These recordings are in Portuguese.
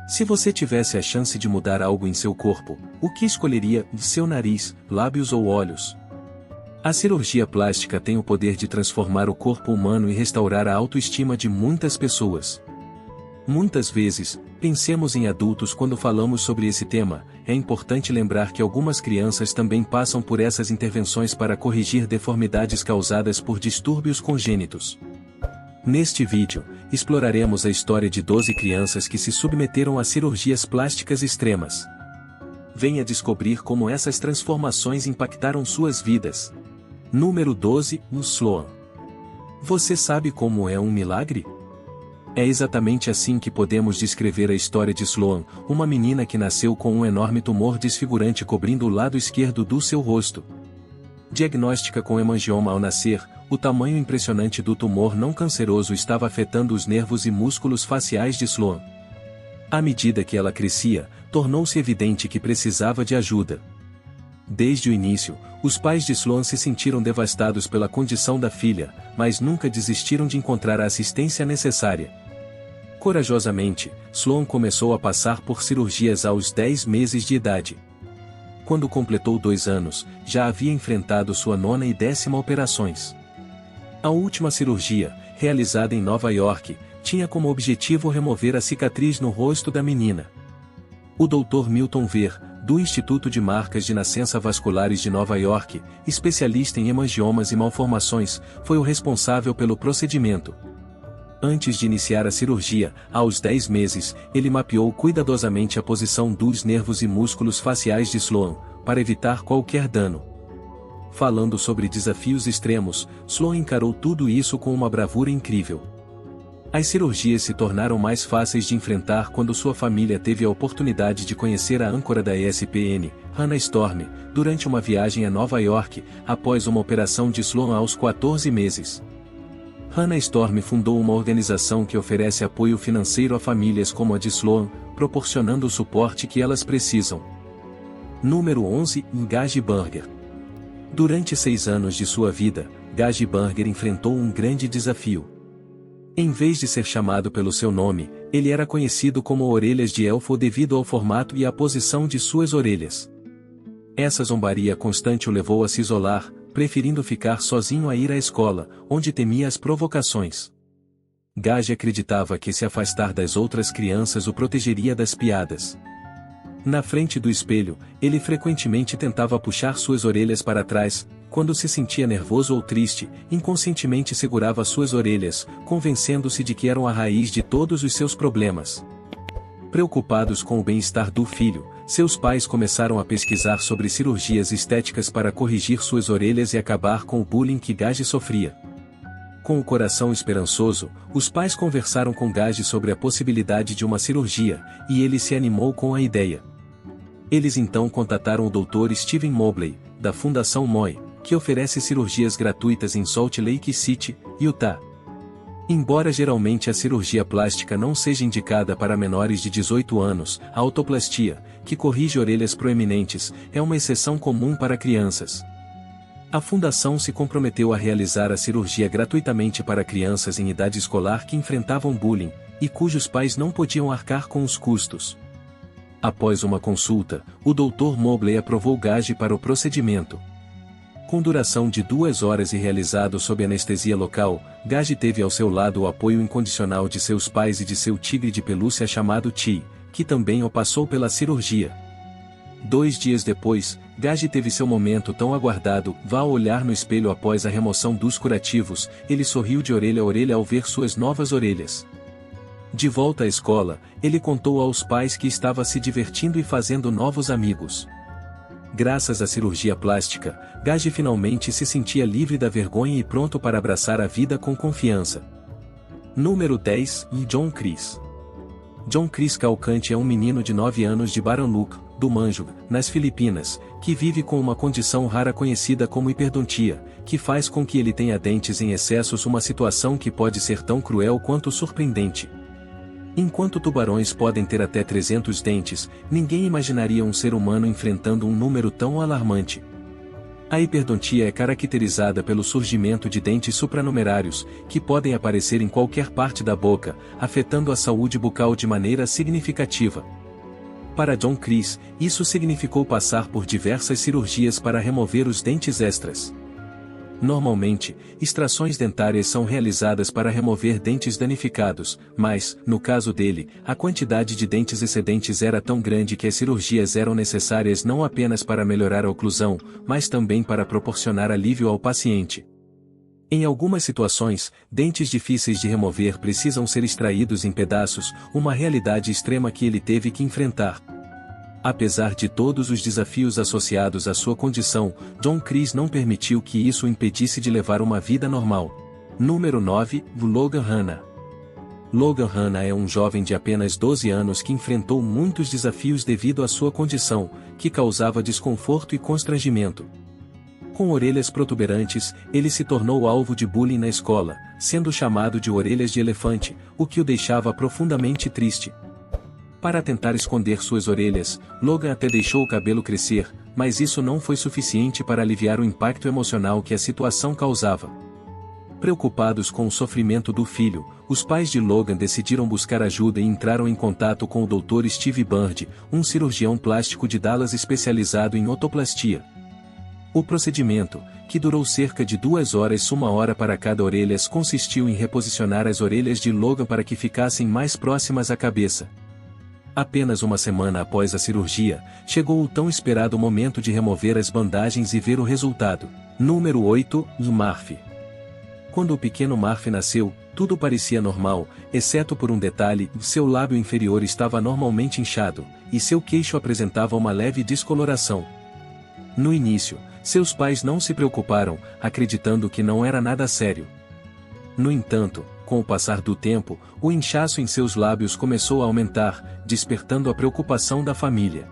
Se você tivesse a chance de mudar algo em seu corpo, o que escolheria? Seu nariz, lábios ou olhos? A cirurgia plástica tem o poder de transformar o corpo humano e restaurar a autoestima de muitas pessoas. Muitas vezes, pensemos em adultos quando falamos sobre esse tema. É importante lembrar que algumas crianças também passam por essas intervenções para corrigir deformidades causadas por distúrbios congênitos. Neste vídeo, exploraremos a história de 12 crianças que se submeteram a cirurgias plásticas extremas. Venha descobrir como essas transformações impactaram suas vidas. Número 12, Sloan. Você sabe como é um milagre? É exatamente assim que podemos descrever a história de Sloan, uma menina que nasceu com um enorme tumor desfigurante cobrindo o lado esquerdo do seu rosto. Diagnóstica com hemangioma ao nascer, o tamanho impressionante do tumor não canceroso estava afetando os nervos e músculos faciais de Sloan. À medida que ela crescia, tornou-se evidente que precisava de ajuda. Desde o início, os pais de Sloan se sentiram devastados pela condição da filha, mas nunca desistiram de encontrar a assistência necessária. Corajosamente, Sloan começou a passar por cirurgias aos 10 meses de idade. Quando completou 2 anos, já havia enfrentado sua 9ª e 10ª operações. A última cirurgia, realizada em Nova York, tinha como objetivo remover a cicatriz no rosto da menina. O Dr. Milton Ver, do Instituto de Marcas de Nascença Vasculares de Nova York, especialista em hemangiomas e malformações, foi o responsável pelo procedimento. Antes de iniciar a cirurgia, aos 10 meses, ele mapeou cuidadosamente a posição dos nervos e músculos faciais de Sloan, para evitar qualquer dano. Falando sobre desafios extremos, Sloan encarou tudo isso com uma bravura incrível. As cirurgias se tornaram mais fáceis de enfrentar quando sua família teve a oportunidade de conhecer a âncora da ESPN, Hannah Storm, durante uma viagem a Nova York, após uma operação de Sloan aos 14 meses. Hannah Storm fundou uma organização que oferece apoio financeiro a famílias como a de Sloan, proporcionando o suporte que elas precisam. Número 11, Gage Burger. Durante 6 anos de sua vida, Gage Burger enfrentou um grande desafio. Em vez de ser chamado pelo seu nome, ele era conhecido como Orelhas de Elfo devido ao formato e à posição de suas orelhas. Essa zombaria constante o levou a se isolar, preferindo ficar sozinho a ir à escola, onde temia as provocações. Gage acreditava que se afastar das outras crianças o protegeria das piadas. Na frente do espelho, ele frequentemente tentava puxar suas orelhas para trás. Quando se sentia nervoso ou triste, inconscientemente segurava suas orelhas, convencendo-se de que eram a raiz de todos os seus problemas. Preocupados com o bem-estar do filho, seus pais começaram a pesquisar sobre cirurgias estéticas para corrigir suas orelhas e acabar com o bullying que Gage sofria. Com o coração esperançoso, os pais conversaram com Gage sobre a possibilidade de uma cirurgia, e ele se animou com a ideia. Eles então contataram o Dr. Steven Mobley, da Fundação Moy, que oferece cirurgias gratuitas em Salt Lake City, Utah. Embora geralmente a cirurgia plástica não seja indicada para menores de 18 anos, a otoplastia, que corrige orelhas proeminentes, é uma exceção comum para crianças. A fundação se comprometeu a realizar a cirurgia gratuitamente para crianças em idade escolar que enfrentavam bullying, e cujos pais não podiam arcar com os custos. Após uma consulta, o Dr. Mobley aprovou Gage para o procedimento. Com duração de 2 horas e realizado sob anestesia local, Gage teve ao seu lado o apoio incondicional de seus pais e de seu tigre de pelúcia chamado Ti, que também o passou pela cirurgia. 2 dias depois, Gage teve seu momento tão aguardado. Vá olhar no espelho após a remoção dos curativos, ele sorriu de orelha a orelha ao ver suas novas orelhas. De volta à escola, ele contou aos pais que estava se divertindo e fazendo novos amigos. Graças à cirurgia plástica, Gage finalmente se sentia livre da vergonha e pronto para abraçar a vida com confiança. Número 10, John Chris. John Chris Calcante é um menino de 9 anos de Baranluc, do Manjuba, nas Filipinas, que vive com uma condição rara conhecida como hiperdontia, que faz com que ele tenha dentes em excessos, uma situação que pode ser tão cruel quanto surpreendente. Enquanto tubarões podem ter até 300 dentes, ninguém imaginaria um ser humano enfrentando um número tão alarmante. A hiperdentia é caracterizada pelo surgimento de dentes supranumerários, que podem aparecer em qualquer parte da boca, afetando a saúde bucal de maneira significativa. Para John Cleese, isso significou passar por diversas cirurgias para remover os dentes extras. Normalmente, extrações dentárias são realizadas para remover dentes danificados, mas, no caso dele, a quantidade de dentes excedentes era tão grande que as cirurgias eram necessárias não apenas para melhorar a oclusão, mas também para proporcionar alívio ao paciente. Em algumas situações, dentes difíceis de remover precisam ser extraídos em pedaços, uma realidade extrema que ele teve que enfrentar. Apesar de todos os desafios associados à sua condição, John Cleese não permitiu que isso o impedisse de levar uma vida normal. Número 9, Logan Hanna. Logan Hanna é um jovem de apenas 12 anos que enfrentou muitos desafios devido à sua condição, que causava desconforto e constrangimento. Com orelhas protuberantes, ele se tornou alvo de bullying na escola, sendo chamado de orelhas de elefante, o que o deixava profundamente triste. Para tentar esconder suas orelhas, Logan até deixou o cabelo crescer, mas isso não foi suficiente para aliviar o impacto emocional que a situação causava. Preocupados com o sofrimento do filho, os pais de Logan decidiram buscar ajuda e entraram em contato com o Dr. Steve Bird, um cirurgião plástico de Dallas especializado em otoplastia. O procedimento, que durou cerca de 2 horas 1 hora para cada orelha, consistiu em reposicionar as orelhas de Logan para que ficassem mais próximas à cabeça. Apenas uma semana após a cirurgia, chegou o tão esperado momento de remover as bandagens e ver o resultado. Número 8, Murphy. Quando o pequeno Murphy nasceu, tudo parecia normal, exceto por um detalhe: seu lábio inferior estava normalmente inchado, e seu queixo apresentava uma leve descoloração. No início, seus pais não se preocuparam, acreditando que não era nada sério. No entanto, com o passar do tempo, o inchaço em seus lábios começou a aumentar, despertando a preocupação da família.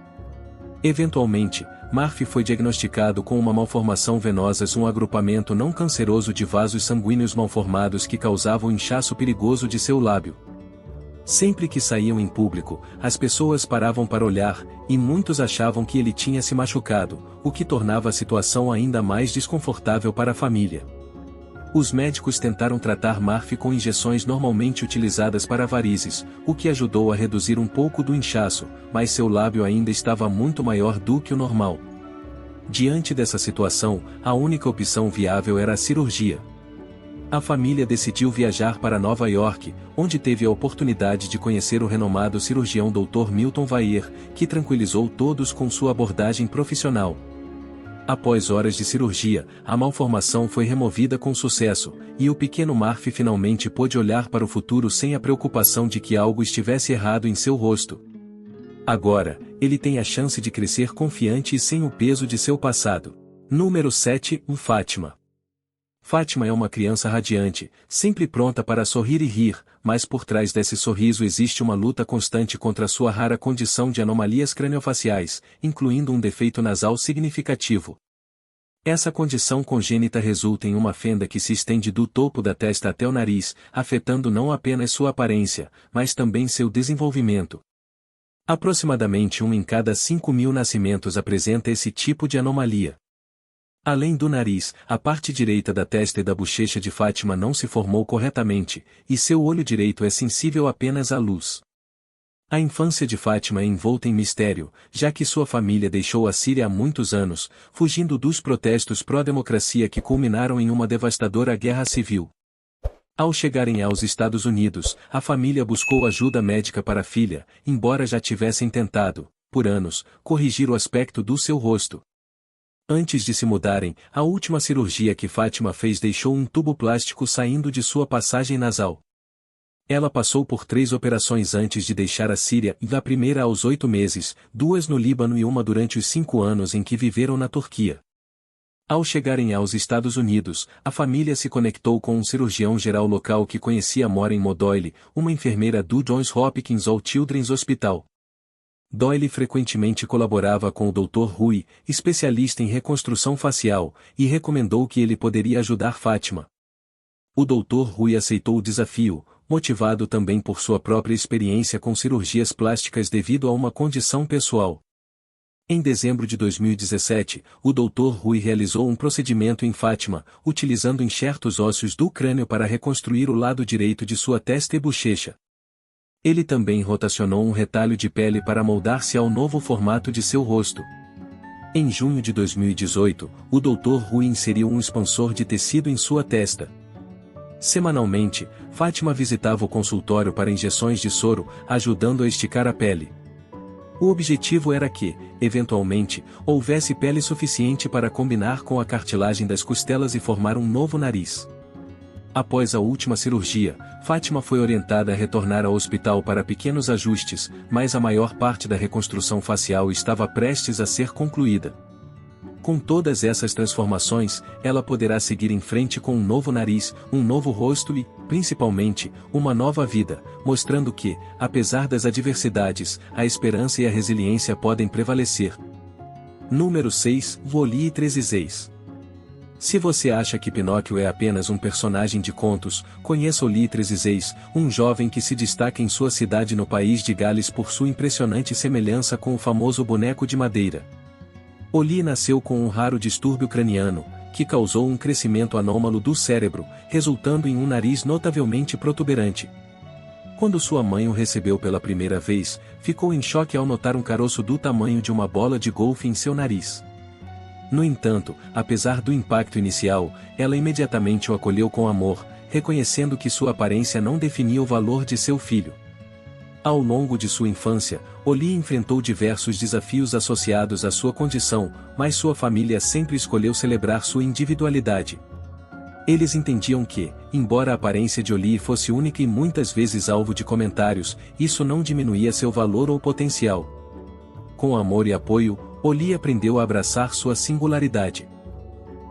Eventualmente, Murphy foi diagnosticado com uma malformação venosa, um agrupamento não canceroso de vasos sanguíneos malformados que causava o inchaço perigoso de seu lábio. Sempre que saíam em público, as pessoas paravam para olhar, e muitos achavam que ele tinha se machucado, o que tornava a situação ainda mais desconfortável para a família. Os médicos tentaram tratar Murphy com injeções normalmente utilizadas para varizes, o que ajudou a reduzir um pouco do inchaço, mas seu lábio ainda estava muito maior do que o normal. Diante dessa situação, a única opção viável era a cirurgia. A família decidiu viajar para Nova York, onde teve a oportunidade de conhecer o renomado cirurgião Dr. Milton Vayer, que tranquilizou todos com sua abordagem profissional. Após horas de cirurgia, a malformação foi removida com sucesso, e o pequeno Murphy finalmente pôde olhar para o futuro sem a preocupação de que algo estivesse errado em seu rosto. Agora, ele tem a chance de crescer confiante e sem o peso de seu passado. Número 7, Fátima. Fátima é uma criança radiante, sempre pronta para sorrir e rir, mas por trás desse sorriso existe uma luta constante contra sua rara condição de anomalias craniofaciais, incluindo um defeito nasal significativo. Essa condição congênita resulta em uma fenda que se estende do topo da testa até o nariz, afetando não apenas sua aparência, mas também seu desenvolvimento. Aproximadamente 1 em cada 5.000 nascimentos apresenta esse tipo de anomalia. Além do nariz, a parte direita da testa e da bochecha de Fátima não se formou corretamente, e seu olho direito é sensível apenas à luz. A infância de Fátima é envolta em mistério, já que sua família deixou a Síria há muitos anos, fugindo dos protestos pró-democracia que culminaram em uma devastadora guerra civil. Ao chegarem aos Estados Unidos, a família buscou ajuda médica para a filha, embora já tivessem tentado, por anos, corrigir o aspecto do seu rosto. Antes de se mudarem, a última cirurgia que Fátima fez deixou um tubo plástico saindo de sua passagem nasal. Ela passou por 3 operações antes de deixar a Síria, da primeira aos 8 meses, 2 no Líbano e uma durante os 5 anos em que viveram na Turquia. Ao chegarem aos Estados Unidos, a família se conectou com um cirurgião geral local que conhecia Maureen Doyle, uma enfermeira do Johns Hopkins Children's Hospital. Doyle frequentemente colaborava com o Dr. Rui, especialista em reconstrução facial, e recomendou que ele poderia ajudar Fátima. O Dr. Rui aceitou o desafio, motivado também por sua própria experiência com cirurgias plásticas devido a uma condição pessoal. Em dezembro de 2017, o Dr. Rui realizou um procedimento em Fátima, utilizando enxertos ósseos do crânio para reconstruir o lado direito de sua testa e bochecha. Ele também rotacionou um retalho de pele para moldar-se ao novo formato de seu rosto. Em junho de 2018, o Dr. Rui inseriu um expansor de tecido em sua testa. Semanalmente, Fátima visitava o consultório para injeções de soro, ajudando a esticar a pele. O objetivo era que, eventualmente, houvesse pele suficiente para combinar com a cartilagem das costelas e formar um novo nariz. Após a última cirurgia, Fátima foi orientada a retornar ao hospital para pequenos ajustes, mas a maior parte da reconstrução facial estava prestes a ser concluída. Com todas essas transformações, ela poderá seguir em frente com um novo nariz, um novo rosto e, principalmente, uma nova vida, mostrando que, apesar das adversidades, a esperança e a resiliência podem prevalecer. Número 6. Oli e Trezizéis. Se você acha que Pinóquio é apenas um personagem de contos, conheça Oli e Trezizéis, um jovem que se destaca em sua cidade no país de Gales por sua impressionante semelhança com o famoso boneco de madeira. Oli nasceu com um raro distúrbio craniano, que causou um crescimento anômalo do cérebro, resultando em um nariz notavelmente protuberante. Quando sua mãe o recebeu pela primeira vez, ficou em choque ao notar um caroço do tamanho de uma bola de golfe em seu nariz. No entanto, apesar do impacto inicial, ela imediatamente o acolheu com amor, reconhecendo que sua aparência não definia o valor de seu filho. Ao longo de sua infância, Oli enfrentou diversos desafios associados à sua condição, mas sua família sempre escolheu celebrar sua individualidade. Eles entendiam que, embora a aparência de Oli fosse única e muitas vezes alvo de comentários, isso não diminuía seu valor ou potencial. Com amor e apoio, Oli aprendeu a abraçar sua singularidade.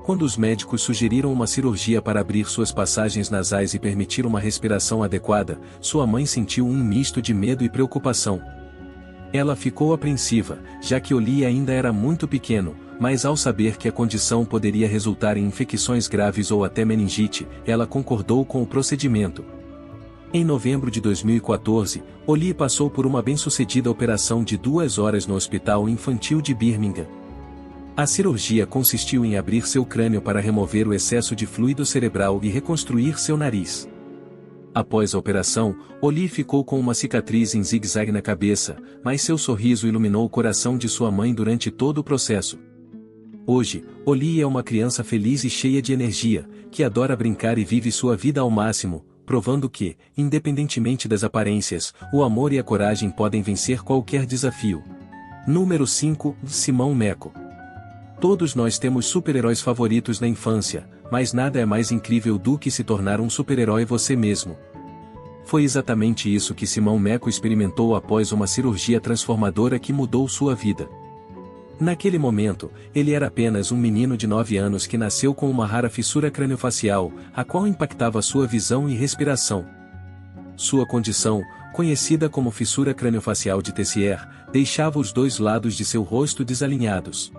Quando os médicos sugeriram uma cirurgia para abrir suas passagens nasais e permitir uma respiração adequada, sua mãe sentiu um misto de medo e preocupação. Ela ficou apreensiva, já que Oli ainda era muito pequeno, mas ao saber que a condição poderia resultar em infecções graves ou até meningite, ela concordou com o procedimento. Em novembro de 2014, Oli passou por uma bem-sucedida operação de 2 horas no Hospital Infantil de Birmingham. A cirurgia consistiu em abrir seu crânio para remover o excesso de fluido cerebral e reconstruir seu nariz. Após a operação, Oli ficou com uma cicatriz em zigue-zague na cabeça, mas seu sorriso iluminou o coração de sua mãe durante todo o processo. Hoje, Oli é uma criança feliz e cheia de energia, que adora brincar e vive sua vida ao máximo, provando que, independentemente das aparências, o amor e a coragem podem vencer qualquer desafio. Número 5. Simão Meco. Todos nós temos super-heróis favoritos na infância, mas nada é mais incrível do que se tornar um super-herói você mesmo. Foi exatamente isso que Simão Meco experimentou após uma cirurgia transformadora que mudou sua vida. Naquele momento, ele era apenas um menino de 9 anos que nasceu com uma rara fissura craniofacial, a qual impactava sua visão e respiração. Sua condição, conhecida como fissura craniofacial de Tessier, deixava os 2 lados de seu rosto desalinhados.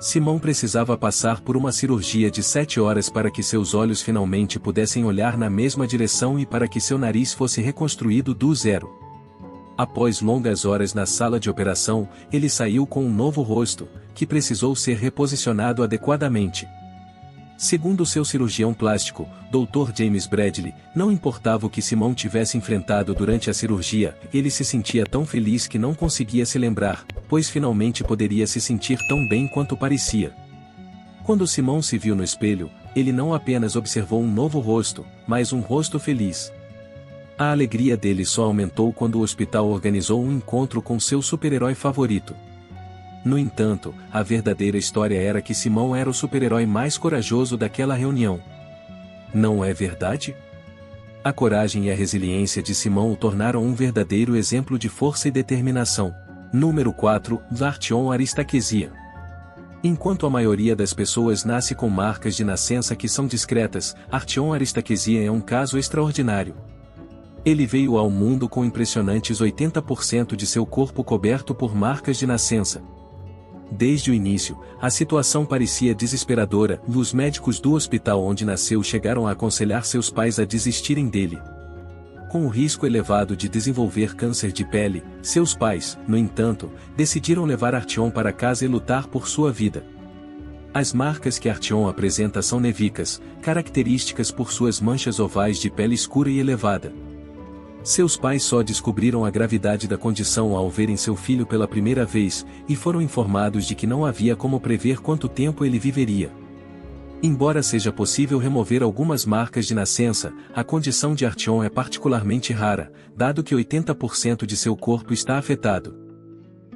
Simão precisava passar por uma cirurgia de 7 horas para que seus olhos finalmente pudessem olhar na mesma direção e para que seu nariz fosse reconstruído do zero. Após longas horas na sala de operação, ele saiu com um novo rosto, que precisou ser reposicionado adequadamente. Segundo seu cirurgião plástico, Dr. James Bradley, não importava o que Simão tivesse enfrentado durante a cirurgia, ele se sentia tão feliz que não conseguia se lembrar, pois finalmente poderia se sentir tão bem quanto parecia. Quando Simão se viu no espelho, ele não apenas observou um novo rosto, mas um rosto feliz. A alegria dele só aumentou quando o hospital organizou um encontro com seu super-herói favorito. No entanto, a verdadeira história era que Simão era o super-herói mais corajoso daquela reunião. Não é verdade? A coragem e a resiliência de Simão o tornaram um verdadeiro exemplo de força e determinação. Número 4. Artyom Aristakesia. Enquanto a maioria das pessoas nasce com marcas de nascença que são discretas, Artyom Aristakesia é um caso extraordinário. Ele veio ao mundo com impressionantes 80% de seu corpo coberto por marcas de nascença. Desde o início, a situação parecia desesperadora, e os médicos do hospital onde nasceu chegaram a aconselhar seus pais a desistirem dele. com o risco elevado de desenvolver câncer de pele. Seus pais, no entanto, decidiram levar Artyom para casa e lutar por sua vida. As marcas que Artyom apresenta são nevicas, características por suas manchas ovais de pele escura e elevada. Seus pais só descobriram a gravidade da condição ao verem seu filho pela primeira vez, e foram informados de que não havia como prever quanto tempo ele viveria. Embora seja possível remover algumas marcas de nascença, a condição de Artyom é particularmente rara, dado que 80% de seu corpo está afetado.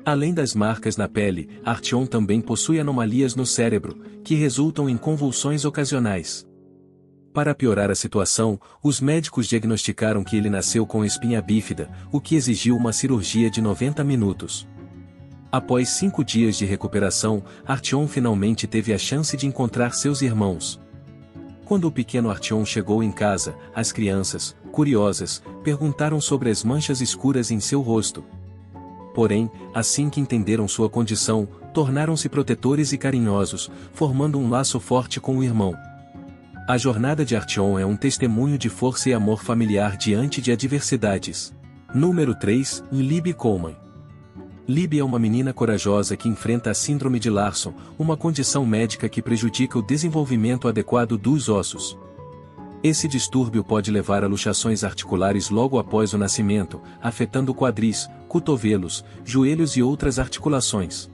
Além das marcas na pele, Artyom também possui anomalias no cérebro, que resultam em convulsões ocasionais. Para piorar a situação, os médicos diagnosticaram que ele nasceu com espinha bífida, o que exigiu uma cirurgia de 90 minutos. Após 5 dias de recuperação, Artyom finalmente teve a chance de encontrar seus irmãos. Quando o pequeno Artyom chegou em casa, as crianças, curiosas, perguntaram sobre as manchas escuras em seu rosto. Porém, assim que entenderam sua condição, tornaram-se protetores e carinhosos, formando um laço forte com o irmão. A jornada de Artyom é um testemunho de força e amor familiar diante de adversidades. Número 3, Libby Coleman. Libby é uma menina corajosa que enfrenta a síndrome de Larson, uma condição médica que prejudica o desenvolvimento adequado dos ossos. Esse distúrbio pode levar a luxações articulares logo após o nascimento, afetando quadris, cotovelos, joelhos e outras articulações.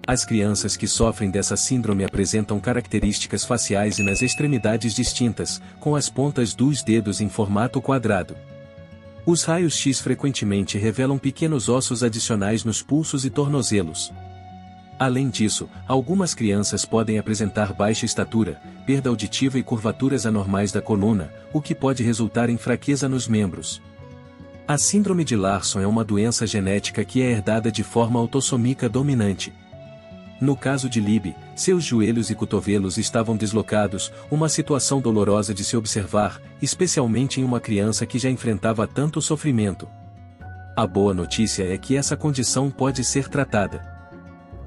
As crianças que sofrem dessa síndrome apresentam características faciais e nas extremidades distintas, com as pontas dos dedos em formato quadrado. Os raios-x frequentemente revelam pequenos ossos adicionais nos pulsos e tornozelos. Além disso, algumas crianças podem apresentar baixa estatura, perda auditiva e curvaturas anormais da coluna, o que pode resultar em fraqueza nos membros. A síndrome de Larson é uma doença genética que é herdada de forma autossômica dominante. No caso de Libby, seus joelhos e cotovelos estavam deslocados, uma situação dolorosa de se observar, especialmente em uma criança que já enfrentava tanto sofrimento. A boa notícia é que essa condição pode ser tratada.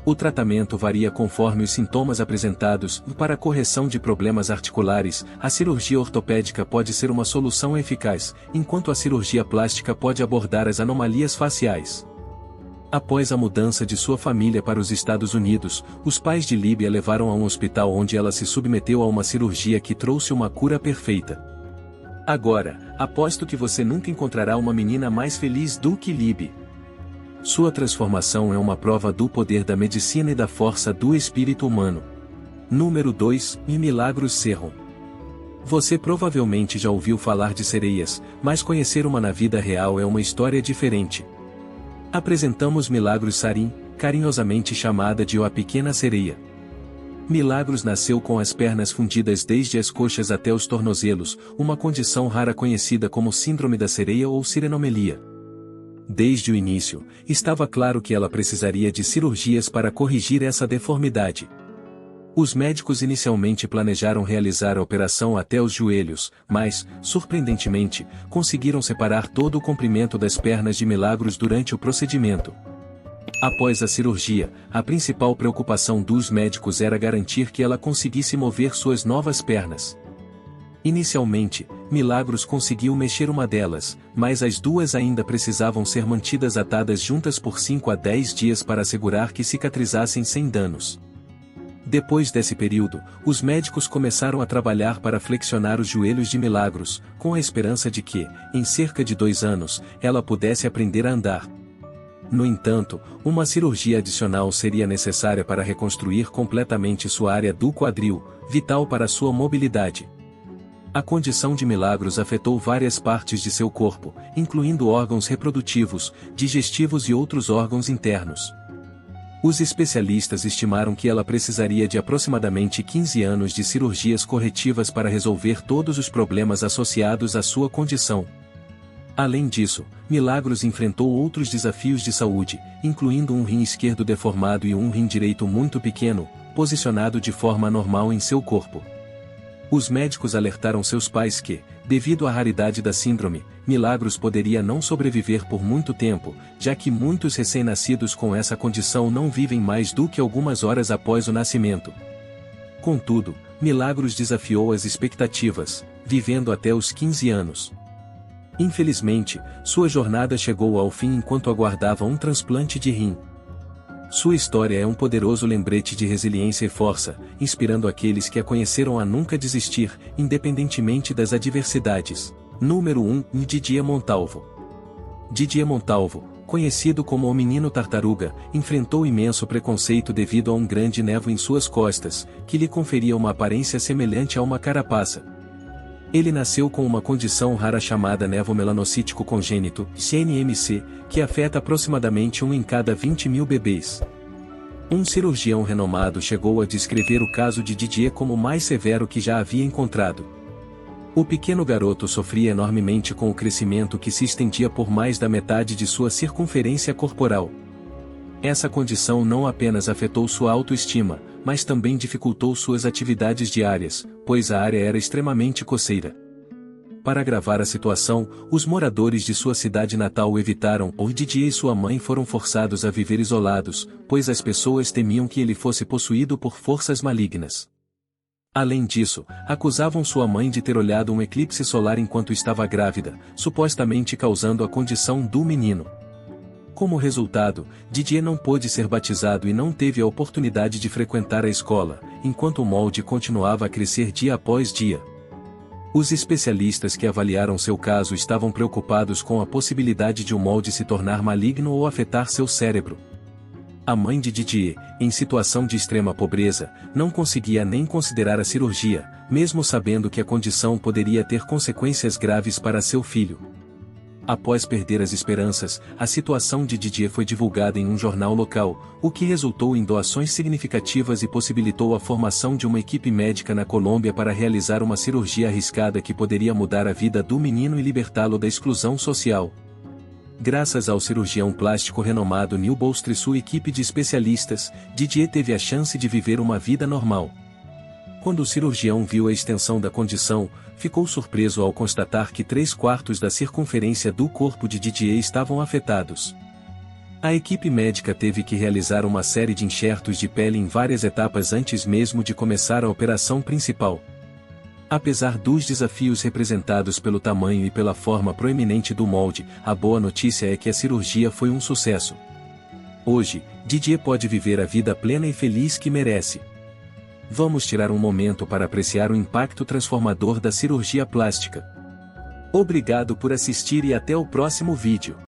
O tratamento varia conforme os sintomas apresentados. Para a correção de problemas articulares, a cirurgia ortopédica pode ser uma solução eficaz, enquanto a cirurgia plástica pode abordar as anomalias faciais. Após a mudança de sua família para os Estados Unidos, os pais de Libby a levaram a um hospital onde ela se submeteu a uma cirurgia que trouxe uma cura perfeita. Agora, aposto que você nunca encontrará uma menina mais feliz do que Libby. Sua transformação é uma prova do poder da medicina e da força do espírito humano. Número 2, Milagros Serron. Você provavelmente já ouviu falar de sereias, mas conhecer uma na vida real é uma história diferente. Apresentamos Milagros Sarin, carinhosamente chamada de a Pequena Sereia. Milagros nasceu com as pernas fundidas desde as coxas até os tornozelos, uma condição rara conhecida como síndrome da sereia ou sirenomelia. Desde o início, estava claro que ela precisaria de cirurgias para corrigir essa deformidade. Os médicos inicialmente planejaram realizar a operação até os joelhos, mas, surpreendentemente, conseguiram separar todo o comprimento das pernas de Milagros durante o procedimento. Após a cirurgia, a principal preocupação dos médicos era garantir que ela conseguisse mover suas novas pernas. Inicialmente, Milagros conseguiu mexer uma delas, mas as duas ainda precisavam ser mantidas atadas juntas por 5 a 10 dias para assegurar que cicatrizassem sem danos. Depois desse período, os médicos começaram a trabalhar para flexionar os joelhos de Milagros, com a esperança de que, em cerca de 2 anos, ela pudesse aprender a andar. No entanto, uma cirurgia adicional seria necessária para reconstruir completamente sua área do quadril, vital para sua mobilidade. A condição de Milagros afetou várias partes de seu corpo, incluindo órgãos reprodutivos, digestivos e outros órgãos internos. Os especialistas estimaram que ela precisaria de aproximadamente 15 anos de cirurgias corretivas para resolver todos os problemas associados à sua condição. Além disso, Milagros enfrentou outros desafios de saúde, incluindo um rim esquerdo deformado e um rim direito muito pequeno, posicionado de forma anormal em seu corpo. Os médicos alertaram seus pais que, devido à raridade da síndrome, Milagros poderia não sobreviver por muito tempo, já que muitos recém-nascidos com essa condição não vivem mais do que algumas horas após o nascimento. Contudo, Milagros desafiou as expectativas, vivendo até os 15 anos. Infelizmente, sua jornada chegou ao fim enquanto aguardava um transplante de rim. Sua história é um poderoso lembrete de resiliência e força, inspirando aqueles que a conheceram a nunca desistir, independentemente das adversidades. Número 1. Didier Montalvo. Didier Montalvo, conhecido como o Menino Tartaruga, enfrentou imenso preconceito devido a um grande névoa em suas costas, que lhe conferia uma aparência semelhante a uma carapaça. Ele nasceu com uma condição rara chamada nevomelanocítico congênito, CNMC, que afeta aproximadamente 1 em cada 20.000 bebês. Um cirurgião renomado chegou a descrever o caso de Didier como o mais severo que já havia encontrado. O pequeno garoto sofria enormemente com o crescimento que se estendia por mais da metade de sua circunferência corporal. Essa condição não apenas afetou sua autoestima, mas também dificultou suas atividades diárias, pois a área era extremamente coceira. Para agravar a situação, os moradores de sua cidade natal o evitaram, e Didier e sua mãe foram forçados a viver isolados, pois as pessoas temiam que ele fosse possuído por forças malignas. Além disso, acusavam sua mãe de ter olhado um eclipse solar enquanto estava grávida, supostamente causando a condição do menino. Como resultado, Didier não pôde ser batizado e não teve a oportunidade de frequentar a escola, enquanto o molde continuava a crescer dia após dia. Os especialistas que avaliaram seu caso estavam preocupados com a possibilidade de o molde se tornar maligno ou afetar seu cérebro. A mãe de Didier, em situação de extrema pobreza, não conseguia nem considerar a cirurgia, mesmo sabendo que a condição poderia ter consequências graves para seu filho. Após perder as esperanças, a situação de Didier foi divulgada em um jornal local, o que resultou em doações significativas e possibilitou a formação de uma equipe médica na Colômbia para realizar uma cirurgia arriscada que poderia mudar a vida do menino e libertá-lo da exclusão social. Graças ao cirurgião plástico renomado Neil Bolstre e sua equipe de especialistas, Didier teve a chance de viver uma vida normal. Quando o cirurgião viu a extensão da condição, ficou surpreso ao constatar que 3/4 da circunferência do corpo de Didier estavam afetados. A equipe médica teve que realizar uma série de enxertos de pele em várias etapas antes mesmo de começar a operação principal. Apesar dos desafios representados pelo tamanho e pela forma proeminente do molde, a boa notícia é que a cirurgia foi um sucesso. Hoje, Didier pode viver a vida plena e feliz que merece. Vamos tirar um momento para apreciar o impacto transformador da cirurgia plástica. Obrigado por assistir e até o próximo vídeo.